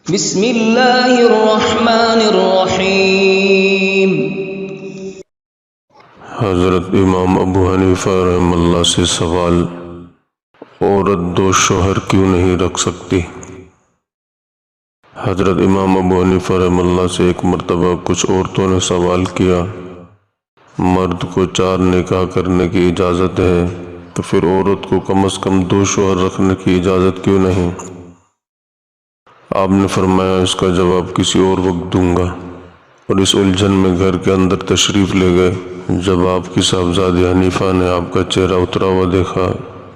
بسم اللہ الرحمن الرحیم۔ حضرت امام ابو حنیفہ رحمہ اللہ سے سوال: عورت دو شوہر کیوں نہیں رکھ سکتی؟ حضرت امام ابو حنیفہ رحمہ اللہ سے ایک مرتبہ کچھ عورتوں نے سوال کیا، مرد کو 4 نکاح کرنے کی اجازت ہے تو پھر عورت کو کم از کم 2 شوہر رکھنے کی اجازت کیوں نہیں؟ آپ نے فرمایا اس کا جواب کسی اور وقت دوں گا، اور اس الجھن میں گھر کے اندر تشریف لے گئے۔ جب آپ کی صاحبزادی حنیفہ نے آپ کا چہرہ اترا ہوا دیکھا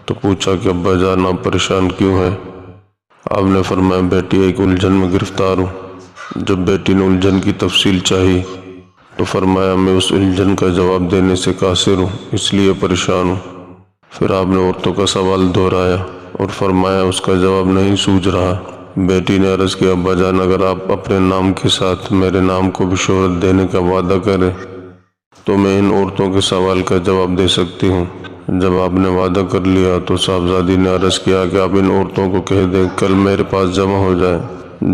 تو پوچھا کہ ابا جان آپ پریشان کیوں ہیں؟ آپ نے فرمایا بیٹی ایک الجھن میں گرفتار ہوں۔ جب بیٹی نے الجھن کی تفصیل چاہی تو فرمایا میں اس الجھن کا جواب دینے سے قاصر ہوں، اس لیے پریشان ہوں۔ پھر آپ نے عورتوں کا سوال دہرایا اور فرمایا اس کا جواب نہیں سوجھ رہا۔ بیٹی نے عرض کیا ابا جان اگر آپ اپنے نام کے ساتھ میرے نام کو بھی شہرت دینے کا وعدہ کریں تو میں ان عورتوں کے سوال کا جواب دے سکتی ہوں۔ جب آپ نے وعدہ کر لیا تو صاحبزادی نے عرض کیا کہ آپ ان عورتوں کو کہہ دیں کل میرے پاس جمع ہو جائیں۔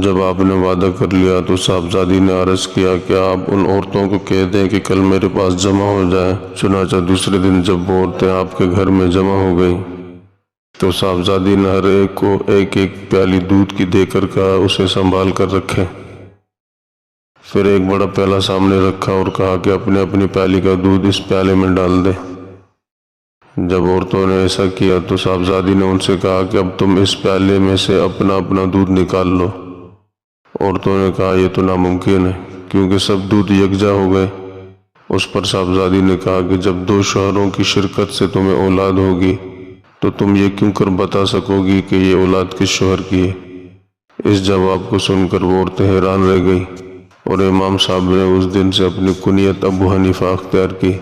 جب آپ نے وعدہ کر لیا تو صاحبزادی نے عرض کیا کہ آپ ان عورتوں کو کہہ دیں کہ کل میرے پاس جمع ہو جائیں۔ چنانچہ دوسرے دن جب وہ عورتیں آپ کے گھر میں جمع ہو گئیں تو صاحبزادی نے ہر ایک کو ایک ایک پیالی دودھ کی دے کر کہا اسے سنبھال کر رکھیں۔ پھر ایک بڑا پیالہ سامنے رکھا اور کہا کہ اپنی اپنی پیالی کا دودھ اس پیالے میں ڈال دیں۔ جب عورتوں نے ایسا کیا تو صاحبزادی نے ان سے کہا کہ اب تم اس پیالے میں سے اپنا اپنا دودھ نکال لو۔ عورتوں نے کہا یہ تو ناممکن ہے کیونکہ سب دودھ یکجا ہو گئے۔ اس پر صاحبزادی نے کہا کہ جب 2 شوہروں کی شرکت سے تمہیں اولاد ہوگی تو تم یہ کیوں کر بتا سکو گی کہ یہ اولاد کس شوہر کی ہے؟ اس جواب کو سن کر وہ عورتیں حیران رہ گئی اور امام صاحب نے اس دن سے اپنی کنیت ابو حنیفہ اختیار کی،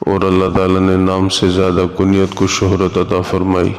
اور اللہ تعالیٰ نے نام سے زیادہ کنیت کو شہرت عطا فرمائی۔